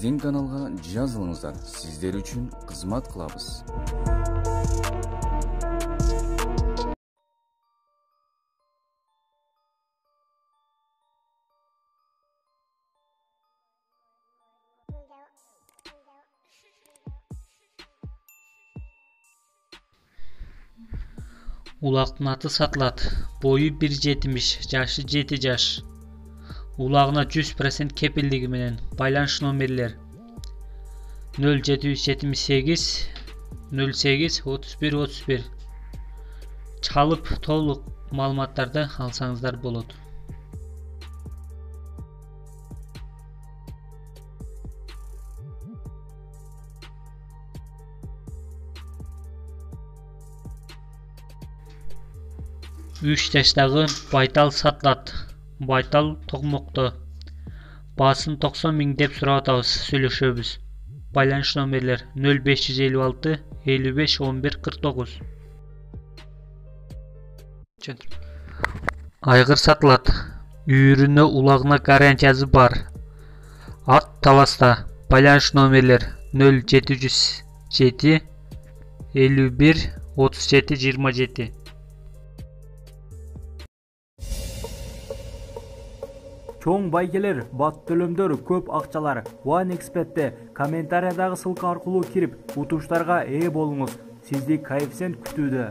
биздин каналга жазылыңыздар, сиздер үчүн кызмат кылабыз. Улактын аты сатылат. Бою 1,70, жашы 7 жаш. Улагына 100% кепилдиги менен. Байланыш номерлер 0778 08 31 31. Чалып толук маалыматтарды алсаңыздар болот. Үч жаштагы байтал сатылат. Байтал токмокто. Баасын 90 000 деп сурап атабыз, сүйлөшөбүз. Байланыш номерлер 0556 55 11 49. Айгыр сатылат. Үйүрүнө улагына гарантиясы бар. Ат таласта. Байланыш номерлер 0707 51 37 27. Чоң байгелер, бат төлөмдөр, көп акчалар. OneXBet'те комментариядагы ссылка аркылуу кирип, утуштарга ээ болуңуз. Сизди коэффициент күтүүдө.